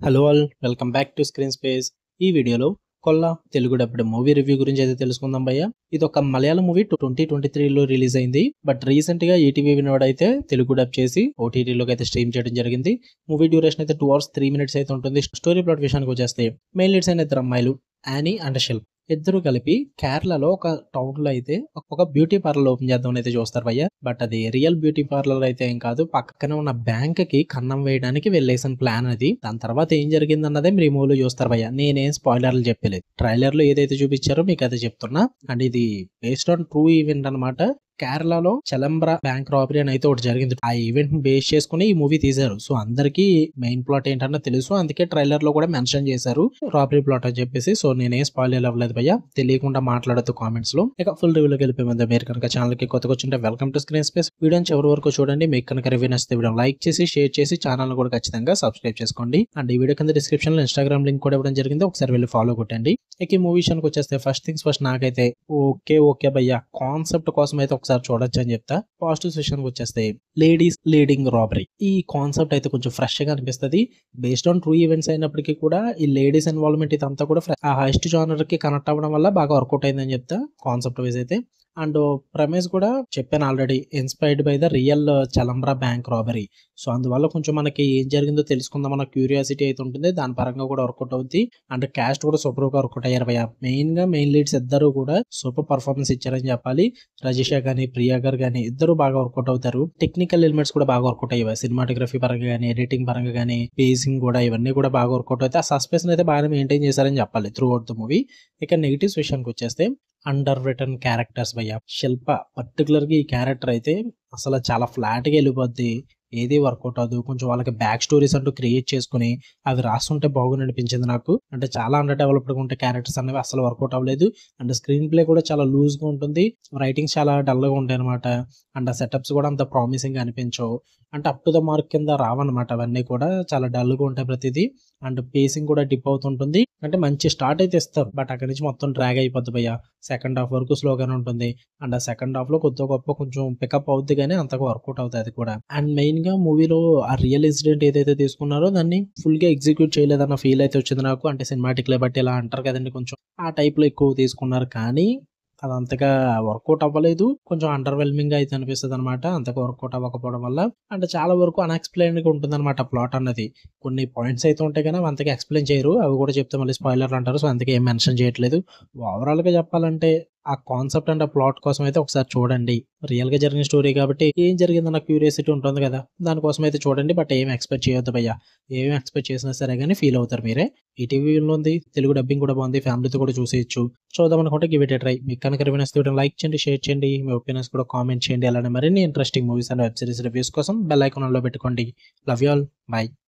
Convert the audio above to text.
Hello all, welcome back to screen space. ఈ వీడియోలో Kolla Telugu dubbed movie review గురించి అయితే తెలుసుకుందాం భయ్య. ఇది ఒక మలయాళం మూవీ 2023లో రిలీజ్ అయింది. బట్ రీసెంట్ గా ఈటీవీ వినోడ్ అయితే తెలుగు డబ్ చేసి ఓటీటీలోకి అయితే స్ట్రీమ్ చేయడం జరిగింది. మూవీ డ్యూరేషన్ అయితే 2 hours 3 minutes అయితే ఉంటుంది. స్టోరీ ప్లాట్ విషయానికి వచ్చేస్తే మెయిన్ లీడ్స్ అయిన ఇద్దరు అమ్మాయిలు యానీ అండ్ శిల్ప ఇద్దరు కలిపి కేరళలో ఒక టౌన్ లో అయితే ఒక బ్యూటీ పార్లర్ ఓపెన్ చేద్దామని అయితే చూస్తారు భయ్య. బట్ అది రియల్ బ్యూటీ పార్లర్ అయితే ఏం కాదు, పక్కనే ఉన్న బ్యాంక్ కి కన్నం వేయడానికి వెళ్ళేసిన ప్లాన్ అది. దాని తర్వాత ఏం జరిగింది అన్నదే మీరు ఈ మూవీలో చూస్తారు భయ్య. నేనేం స్పాయిలర్లు చెప్పలేదు, ట్రైలర్ లో ఏదైతే చూపించారో మీకు అయితే చెప్తున్నా. అండ్ ఇది బేస్డ్ ఆన్ ట్రూ ఈవెంట్ అన్నమాట. కేరళలో చలంబ్రా బ్యాంక్ రాబరీ అని అయితే ఒకటి జరిగింది. ఆ ఈవెంట్ ని బేస్ చేసుకుని ఈ మూవీ తీశారు. సో అందరికి మెయిన్ ప్లాట్ ఏంటన్నా తెలుసు, అందుకే ట్రైలర్ లో కూడా మెన్షన్ చేశారు రాబరీ ప్లాట్ అని చెప్పేసి. సో నేనేం స్పాయిలర్ అవ్వలేదు భయ్య, తెలియకుండా మాట్లాడుతూ కామెంట్స్ లో. ఇక ఫుల్ రివ్యూలోకి వెళ్ళిపోయింది. మీరు కనుక ఛానల్ కి కొత్తగా వచ్చింటే వెల్కమ్ టు స్క్రీన్ స్పేస్. వీడియోని చివరి వరకు చూడండి. మీకు కనుక రివ్యూ నచ్చితే వీడియో లైక్ చేసి షేర్ చేసి ఛానల్ కూడా ఖచ్చితంగా సబ్స్క్రైబ్ చేసుకోండి. అండ్ ఈ వీడియో కింద డిస్క్రిప్షన్ లో ఇన్స్టాగ్రామ్ లింక్ కూడా ఇవ్వడం జరిగింది, ఒకసారి వెళ్ళి ఫాలో కొట్టండి. ఇక ఈ మూవీ విషయానికి వచ్చేస్తే ఫస్ట్ థింగ్స్ ఫస్ట్, నాకైతే ఓకే భయ్య, కాన్సెప్ట్ కోసం అయితే ఒకసారి చూడొచ్చు అని చెప్తా. పాజిటివ్ విషయానికి వచ్చేస్తే లేడీస్ లీడింగ్ రాబరీ, ఈ కాన్సెప్ట్ అయితే కొంచెం ఫ్రెష్ గా అనిపిస్తుంది. బేస్డ్ ఆన్ ట్రూ ఈవెంట్స్ అయినప్పటికీ కూడా ఈ లేడీస్ ఇన్వాల్వ్మెంట్ ఇదంతా కూడా ఆ హైస్ట్ జానర్ కి కనెక్ట్ అవ్వడం వల్ల బాగా వర్కౌట్ అయిందని చెప్తా కాన్సెప్ట్ వైజ్ అయితే. అండ్ ప్రమేస్ కూడా చెప్పాను already, inspired by the real Chelembra bank robbery. So అందువల్ల కొంచెం మనకి ఏం జరిగిందో తెలుసుకుందాం అన్న క్యూరియాసిటీ అయితే ఉంటుంది. దాని పరంగా కూడా వర్కౌట్ అవుతుంది. అండ్ క్యాస్ట్ కూడా సూపర్ గా వర్కౌట్ అయ్యారు భయ్య. మెయిన్ లీడ్స్ ఇద్దరు కూడా సూపర్ పర్ఫార్మెన్స్ ఇచ్చారని చెప్పాలి. రజిషా గానీ ప్రియా గారు గానీ ఇద్దరు బాగా వర్కౌట్ అవుతారు. టెక్నికల్ ఎలిమెంట్స్ కూడా బాగా వర్కౌట్ అయ్యాయి. సినిమాటోగ్రఫీ పరంగా కానీ, ఎడిటింగ్ పరంగా కానీ, పేసింగ్ కూడా ఇవన్నీ కూడా బాగా వర్కౌట్ అవుతాయి. ఆ సస్పెన్స్ అయితే బాగా మెయింటైన్ చేశారని చెప్పాలి త్రూ అవుట్ ద మూవీ. ఇక నెగిటివ్స్ విషయానికి వచ్చేస్తే అండర్ రిటర్న్ క్యారెక్టర్స్ భయ్య. శిల్ప పర్టికులర్ గా ఈ క్యారెక్టర్ అయితే అసలు చాలా ఫ్లాట్ గా వెళ్ళిపోద్ది, ఏది వర్కౌట్ అవ్వదు. కొంచెం వాళ్ళకి బ్యాక్ స్టోరీస్ అంటూ క్రియేట్ చేసుకుని అవి రాస్తుంటే బాగుంది అనిపించింది నాకు. అంటే చాలా అండర్ డెవలప్డ్ గా ఉంటే క్యారెక్టర్స్ అనేవి అసలు వర్కౌట్ అవ్వలేదు. అండ్ స్క్రీన్ ప్లే కూడా చాలా లూజ్ గా ఉంటుంది, రైటింగ్స్ చాలా డల్ గా ఉంటాయి అనమాట. అండ్ ఆ సెటప్స్ కూడా అంత ప్రామిసింగ్ అనిపించవు. అంటే అప్ టు ద మార్క్ కింద రావన్నమాట. అవన్నీ కూడా చాలా డల్ గా ఉంటాయి ప్రతిదీ. అండ్ పేసింగ్ కూడా డిప్ అవుతుంటుంది. అంటే మంచి స్టార్ట్ అయితే ఇస్తారు, బట్ అక్కడి నుంచి మొత్తం డ్రాగ్ అయిపోద్ది భయ్య. సెకండ్ హాఫ్ వరకు స్లోగానే ఉంటుంది. అండ్ ఆ సెకండ్ హాఫ్ లో కొద్ది గొప్ప కొంచెం పికప్ అవుద్ది, కానీ అంతగా వర్కౌట్ అవుతుంది అది కూడా. అండ్ మెయిన్ గా మూవీలో ఆ రియల్ ఇన్సిడెంట్ ఏదైతే తీసుకున్నారో దాన్ని ఫుల్ గా ఎగ్జిక్యూట్ చేయలేదన్న ఫీల్ అయితే వచ్చింది నాకు. అంటే సినిమాటిక్ లే బట్టి ఇలా అంటారు కదండి, కొంచెం ఆ టైప్ లో ఎక్కువ తీసుకున్నారు, కానీ అది అంతగా వర్కౌట్ అవ్వలేదు. కొంచెం అండర్వెల్మింగ్ గా అయితే అనిపిస్తుంది అనమాట, అంతగా వర్కౌట్ అవ్వకపోవడం వల్ల. అంటే చాలా వరకు అన్ఎక్స్ప్లెయిన్ గా ఉంటుంది అనమాట ప్లాట్ అన్నది. కొన్ని పాయింట్స్ అయితే ఉంటాయి కానీ అంతగా ఎక్స్ప్లెయిన్ చేయరు, అవి కూడా చెప్తే మళ్ళీ స్పాయిలర్ అంటారు. సో అందుకే ఏం మెన్షన్ చేయట్లేదు. ఓవరాల్ గా చెప్పాలంటే ఆ కాన్సెప్ట్ అండ్ ఆ ప్లాట్ కోసం అయితే ఒకసారి చూడండి. రియల్ గా జరిగిన స్టోరీ కాబట్టి ఏం జరిగిందన్న క్యూరియాసిటీ ఉంటుంది కదా, దానికోసం అయితే చూడండి. బట్ ఏం ఎక్స్పెక్ట్ చేయొద్దు భయ్య. ఏం ఎక్స్పెక్ట్ చేసినా సరే కానీ ఫీల్ అవుతారు మీరే. ఈ టీవీలో ఉంది, తెలుగు డబ్బింగ్ కూడా బాగుంది, ఫ్యామిలీతో కూడా చూసేయచ్చు. చూద్దాం అనుకుంటే గివ్ ఇట్ ఎ ట్రై. మీకు కనుక రివ్యూస్ వీడియో లైక్ చేయండి, షేర్ చేయండి, మీ ఒపీనియన్స్ కూడా కామెంట్ చేయండి. అలానే మరిన్ని interesting movies and web series reviews కోసం బెల్ ఐకాన్ లో పెట్టుకోండి. Love you all, by.